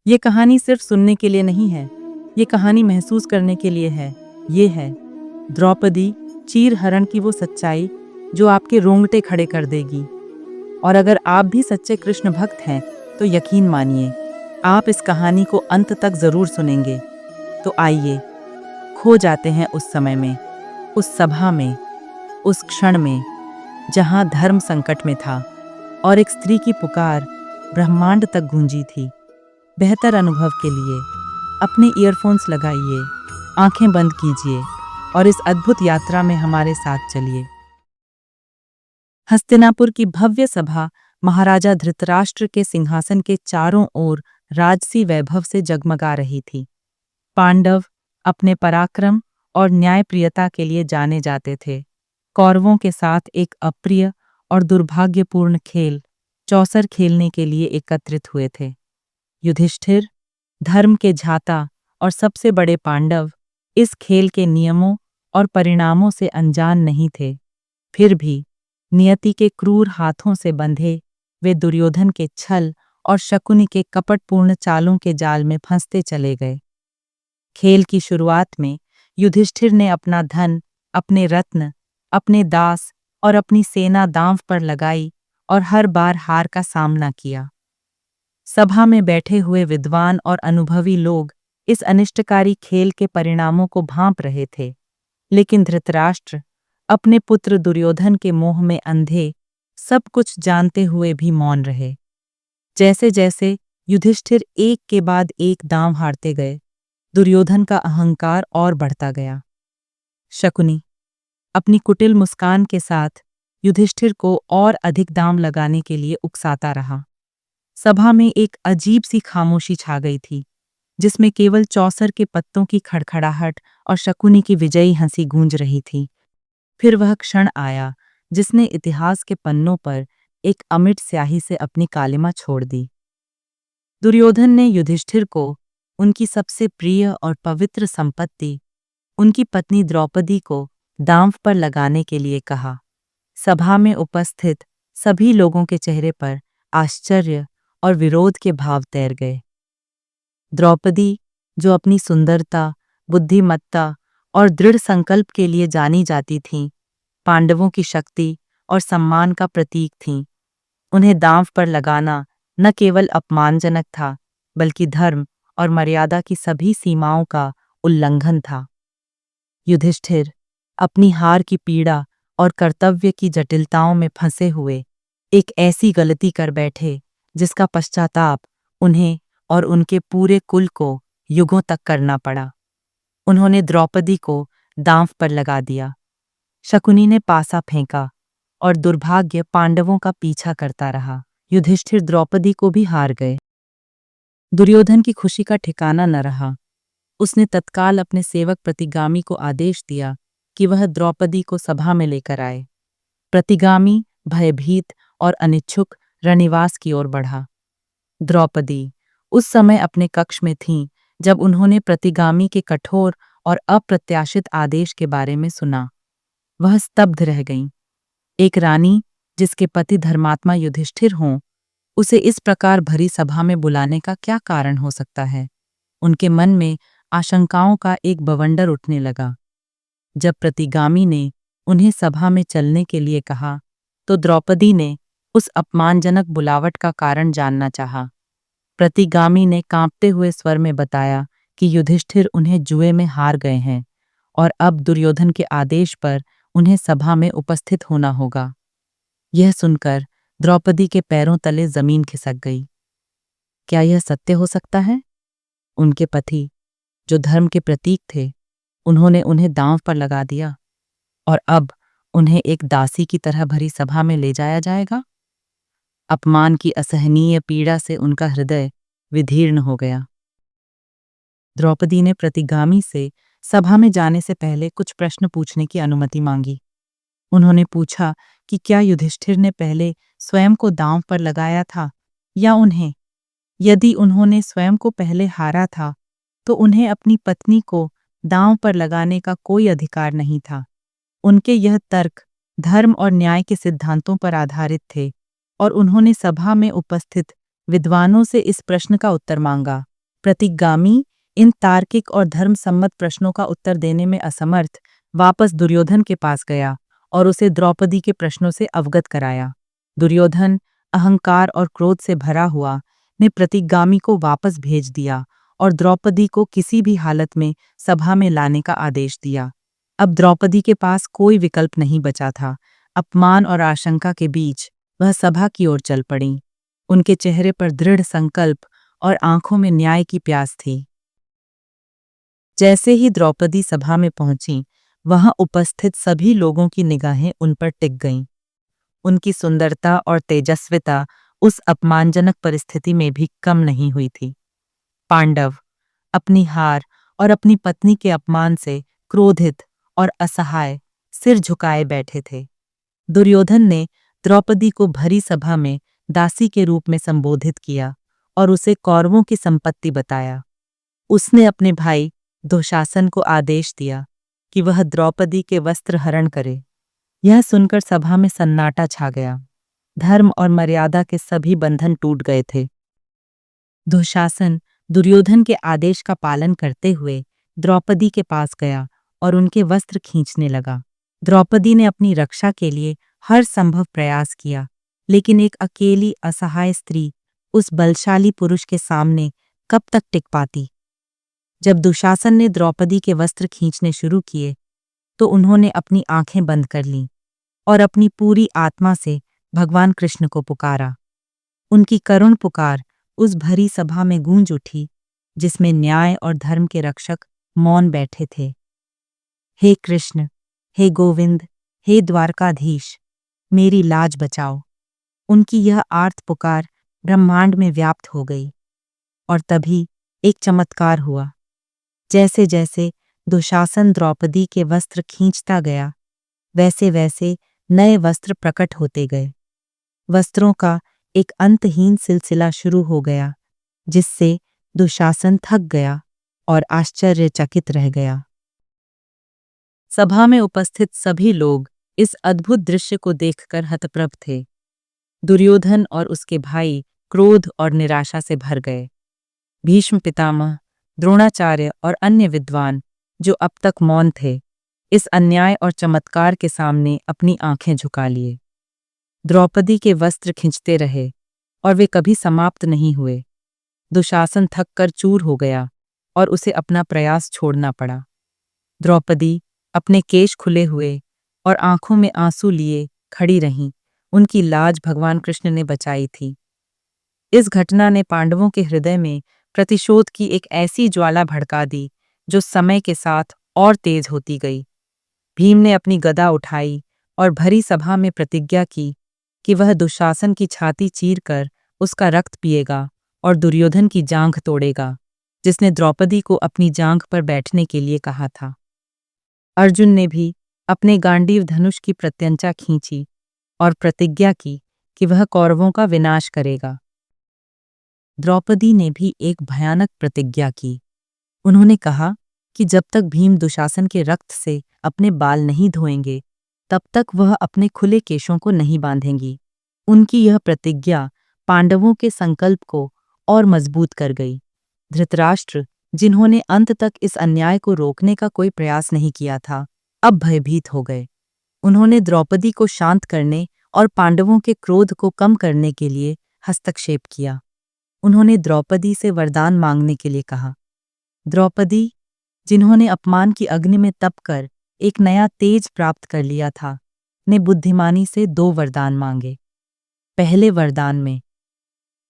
ये कहानी सिर्फ सुनने के लिए नहीं है, ये कहानी महसूस करने के लिए है। ये है द्रौपदी चीरहरण की वो सच्चाई जो आपके रोंगटे खड़े कर देगी। और अगर आप भी सच्चे कृष्ण भक्त हैं तो यकीन मानिए, आप इस कहानी को अंत तक जरूर सुनेंगे। तो आइए, खो जाते हैं उस समय में, उस सभा में, उस क्षण में जहां धर्म संकट में था और एक स्त्री की पुकार ब्रह्मांड तक गूंजी थी। बेहतर अनुभव के लिए अपने ईयरफोन्स लगाइए, आंखें बंद कीजिए और इस अद्भुत यात्रा में हमारे साथ चलिए। हस्तिनापुर की भव्य सभा महाराजा धृतराष्ट्र के सिंहासन के चारों ओर राजसी वैभव से जगमगा रही थी। पांडव अपने पराक्रम और न्यायप्रियता के लिए जाने जाते थे। कौरवों के साथ एक अप्रिय और दुर्भाग्यपूर्ण खेल चौसर खेलने के लिए एकत्रित हुए थे। युधिष्ठिर, धर्म के झाता और सबसे बड़े पांडव, इस खेल के नियमों और परिणामों से अनजान नहीं थे। फिर भी नियति के क्रूर हाथों से बंधे वे दुर्योधन के छल और शकुनि के कपटपूर्ण चालों के जाल में फंसते चले गए। खेल की शुरुआत में युधिष्ठिर ने अपना धन, अपने रत्न, अपने दास और अपनी सेना दांव पर लगाई और हर बार हार का सामना किया। सभा में बैठे हुए विद्वान और अनुभवी लोग इस अनिष्टकारी खेल के परिणामों को भांप रहे थे, लेकिन धृतराष्ट्र अपने पुत्र दुर्योधन के मोह में अंधे, सब कुछ जानते हुए भी मौन रहे। जैसे जैसे युधिष्ठिर एक के बाद एक दांव हारते गए, दुर्योधन का अहंकार और बढ़ता गया। शकुनि अपनी कुटिल मुस्कान के साथ युधिष्ठिर को और अधिक दांव लगाने के लिए उकसाता रहा। सभा में एक अजीब सी खामोशी छा गई थी, जिसमें केवल चौसर के पत्तों की खड़खड़ाहट और शकुनि की विजयी हंसी गूंज रही थी। फिर वह क्षण आया जिसने इतिहास के पन्नों पर एक अमिट स्याही से अपनी कालिमा छोड़ दी। दुर्योधन ने युधिष्ठिर को उनकी सबसे प्रिय और पवित्र संपत्ति, उनकी पत्नी द्रौपदी को दांव पर लगाने के लिए कहा। सभा में उपस्थित सभी लोगों के चेहरे पर आश्चर्य और विरोध के भाव तैर गए। द्रौपदी, जो अपनी सुंदरता, बुद्धिमत्ता और दृढ़ संकल्प के लिए जानी जाती थीं, पांडवों की शक्ति और सम्मान का प्रतीक थीं। उन्हें दांव पर लगाना न केवल अपमानजनक था, बल्कि धर्म और मर्यादा की सभी सीमाओं का उल्लंघन था। युधिष्ठिर अपनी हार की पीड़ा और कर्तव्य की जटिलताओं में फंसे हुए एक ऐसी गलती कर बैठे जिसका पश्चाताप उन्हें और उनके पूरे कुल को युगों तक करना पड़ा। उन्होंने द्रौपदी को दांव पर लगा दिया। शकुनि ने पासा फेंका और दुर्भाग्य पांडवों का पीछा करता रहा। युधिष्ठिर द्रौपदी को भी हार गए। दुर्योधन की खुशी का ठिकाना न रहा। उसने तत्काल अपने सेवक प्रतिगामी को आदेश दिया कि वह द्रौपदी को सभा में लेकर आए। प्रतिगामी भयभीत और अनिच्छुक रनिवास की ओर बढ़ा। द्रौपदी उस समय अपने कक्ष में थीं जब उन्होंने प्रतिगामी के कठोर और अप्रत्याशित आदेश के बारे में सुना। वह स्तब्ध रह गईं। एक रानी जिसके पति धर्मात्मा युधिष्ठिर हों, उसे इस प्रकार भरी सभा में बुलाने का क्या कारण हो सकता है? उनके मन में आशंकाओं का एक बवंडर उठने लगा। जब प्रतिगामी ने उन्हें सभा में चलने के लिए कहा, तो द्रौपदी ने उस अपमानजनक बुलावट का कारण जानना चाहा। प्रतिगामी ने कांपते हुए स्वर में बताया कि युधिष्ठिर उन्हें जुए में हार गए हैं और अब दुर्योधन के आदेश पर उन्हें सभा में उपस्थित होना होगा। यह सुनकर द्रौपदी के पैरों तले जमीन खिसक गई। क्या यह सत्य हो सकता है? उनके पति, जो धर्म के प्रतीक थे, उन्होंने उन्हें दांव पर लगा दिया और अब उन्हें एक दासी की तरह भरी सभा में ले जाया जाएगा? अपमान की असहनीय पीड़ा से उनका हृदय विदीर्ण हो गया। द्रौपदी ने प्रतिगामी से सभा में जाने से पहले कुछ प्रश्न पूछने की अनुमति मांगी। उन्होंने पूछा कि क्या युधिष्ठिर ने पहले स्वयं को दांव पर लगाया था या उन्हें? यदि उन्होंने स्वयं को पहले हारा था, तो उन्हें अपनी पत्नी को दांव पर लगाने का कोई अधिकार नहीं था। उनके यह तर्क धर्म और न्याय के सिद्धांतों पर आधारित थे और उन्होंने सभा में उपस्थित विद्वानों से इस प्रश्न का उत्तर मांगा। प्रतिगामी इन तार्किक और धर्मसम्मत प्रश्नों का उत्तर देने में असमर्थ वापस दुर्योधन के पास गया और उसे द्रौपदी के प्रश्नों से अवगत कराया। दुर्योधन अहंकार और क्रोध से भरा हुआ ने प्रतिगामी को वापस भेज दिया और द्रौपदी को किसी भी हालत में सभा में लाने का आदेश दिया। अब द्रौपदी के पास कोई विकल्प नहीं बचा था। अपमान और आशंका के बीच वह सभा की ओर चल पड़ी। उनके चेहरे पर दृढ़ संकल्प और आंखों में न्याय की प्यास थी। जैसे ही द्रौपदी सभा में पहुंची, वहां उपस्थित सभी लोगों की निगाहें उन पर टिक गईं। उनकी सुंदरता और तेजस्विता उस अपमानजनक परिस्थिति में भी कम नहीं हुई थी। पांडव अपनी हार और अपनी पत्नी के अपमान से क्रोधित और असहाय सिर झुकाए बैठे थे। दुर्योधन ने द्रौपदी को भरी सभा में दासी के रूप में संबोधित किया और उसे कौरवों की संपत्ति बताया। उसने अपने भाई दुशासन को आदेश दिया कि वह द्रौपदी के वस्त्र हरण करे। यह सुनकर सभा में सन्नाटा छा गया। धर्म और मर्यादा के सभी बंधन टूट गए थे। दुशासन दुर्योधन के आदेश का पालन करते हुए द्रौपदी के पास गया और उनके वस्त्र खींचने लगा। द्रौपदी ने अपनी रक्षा के लिए हर संभव प्रयास किया, लेकिन एक अकेली असहाय स्त्री उस बलशाली पुरुष के सामने कब तक टिक पाती। जब दुशासन ने द्रौपदी के वस्त्र खींचने शुरू किए, तो उन्होंने अपनी आंखें बंद कर लीं और अपनी पूरी आत्मा से भगवान कृष्ण को पुकारा। उनकी करुण पुकार उस भरी सभा में गूंज उठी, जिसमें न्याय और धर्म के रक्षक मौन बैठे थे। हे कृष्ण, हे गोविंद, हे द्वारकाधीश, मेरी लाज बचाओ। उनकी यह आर्त पुकार ब्रह्मांड में व्याप्त हो गई। और तभी एक चमत्कार हुआ। जैसे जैसे दुशासन द्रौपदी के वस्त्र खींचता गया, वैसे वैसे नए वस्त्र प्रकट होते गए। वस्त्रों का एक अंतहीन सिलसिला शुरू हो गया, जिससे दुशासन थक गया और आश्चर्यचकित रह गया। सभा में उपस्थित सभी लोग इस अद्भुत दृश्य को देखकर हतप्रभ थे। दुर्योधन और उसके भाई क्रोध और निराशा से भर गए। भीष्म पितामह, द्रोणाचार्य और अन्य विद्वान जो अब तक मौन थे, इस अन्याय और चमत्कार के सामने अपनी आंखें झुका लिए। द्रौपदी के वस्त्र खिंचते रहे और वे कभी समाप्त नहीं हुए। दुशासन थककर चूर हो गया और उसे अपना प्रयास छोड़ना पड़ा। द्रौपदी अपने केश खुले हुए और आंखों में आंसू लिए खड़ी रहीं। उनकी लाज भगवान कृष्ण ने बचाई थी। इस घटना ने पांडवों के हृदय में प्रतिशोध की एक ऐसी ज्वाला भड़का दी, जो समय के साथ और तेज होती गई। भीम ने अपनी गदा उठाई और भरी सभा में प्रतिज्ञा की कि वह दुशासन की छाती चीरकर उसका रक्त पिएगा और दुर्योधन की जांघ तोड़ेगा, जिसने द्रौपदी को अपनी जांघ पर बैठने के लिए कहा था। अर्जुन ने भी अपने गांडीव धनुष की प्रत्यंचा खींची और प्रतिज्ञा की कि वह कौरवों का विनाश करेगा। द्रौपदी ने भी एक भयानक प्रतिज्ञा की। उन्होंने कहा कि जब तक भीम दुशासन के रक्त से अपने बाल नहीं धोएंगे, तब तक वह अपने खुले केशों को नहीं बांधेंगी। उनकी यह प्रतिज्ञा पांडवों के संकल्प को और मजबूत कर गई। धृतराष्ट्र, जिन्होंने अंत तक इस अन्याय को रोकने का कोई प्रयास नहीं किया था, अब भयभीत हो गए। उन्होंने द्रौपदी को शांत करने और पांडवों के क्रोध को कम करने के लिए हस्तक्षेप किया। उन्होंने द्रौपदी से वरदान मांगने के लिए कहा। द्रौपदी, जिन्होंने अपमान की अग्नि में तपकर एक नया तेज प्राप्त कर लिया था, ने बुद्धिमानी से 2 वरदान मांगे। पहले वरदान में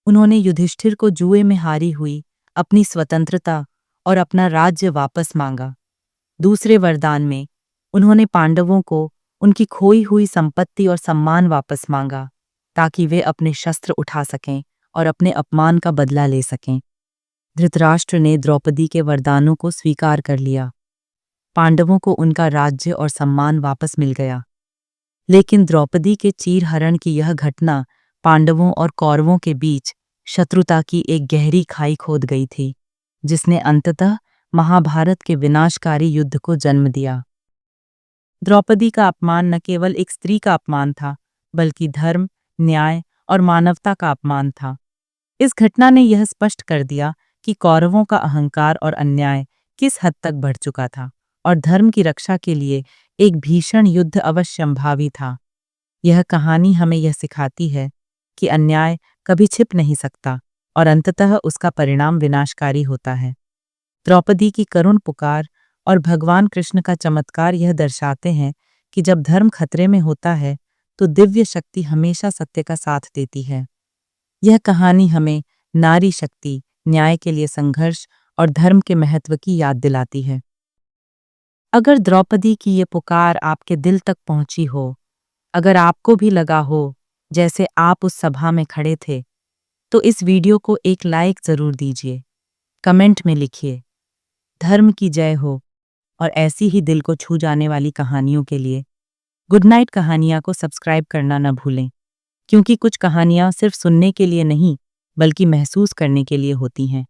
उन्होंने युधिष्ठिर को जुए में हारी हुई अपनी स्वतंत्रता और अपना राज्य वापस मांगा। दूसरे वरदान में उन्होंने पांडवों को उनकी खोई हुई संपत्ति और सम्मान वापस मांगा, ताकि वे अपने शस्त्र उठा सकें और अपने अपमान का बदला ले सकें। धृतराष्ट्र ने द्रौपदी के वरदानों को स्वीकार कर लिया। पांडवों को उनका राज्य और सम्मान वापस मिल गया। लेकिन द्रौपदी के चीरहरण की यह घटना पांडवों और कौरवों के बीच शत्रुता की एक गहरी खाई खोद गई थी, जिसने अंततः महाभारत के विनाशकारी युद्ध को जन्म दिया। द्रौपदी का अपमान न केवल एक स्त्री का अपमान था, बल्कि धर्म, न्याय और मानवता का अपमान था। इस घटना ने यह स्पष्ट कर दिया कि कौरवों का अहंकार और अन्याय किस हद तक बढ़ चुका था और धर्म की रक्षा के लिए एक भीषण युद्ध अवश्यंभावी था। यह कहानी हमें यह सिखाती है कि अन्याय कभी छिप नहीं सकता और अंततः उसका परिणाम विनाशकारी होता है। द्रौपदी की करुण पुकार और भगवान कृष्ण का चमत्कार यह दर्शाते हैं कि जब धर्म खतरे में होता है तो दिव्य शक्ति हमेशा सत्य का साथ देती है। यह कहानी हमें नारी शक्ति, न्याय के लिए संघर्ष और धर्म के महत्व की याद दिलाती है। अगर द्रौपदी की ये पुकार आपके दिल तक पहुंची हो, अगर आपको भी लगा हो जैसे आप उस सभा में खड़े थे, तो इस वीडियो को एक लाइक ज़रूर दीजिए। कमेंट में लिखिए, धर्म की जय हो। और ऐसी ही दिल को छू जाने वाली कहानियों के लिए गुड नाइट कहानियाँ को सब्सक्राइब करना न भूलें, क्योंकि कुछ कहानियाँ सिर्फ सुनने के लिए नहीं, बल्कि महसूस करने के लिए होती हैं।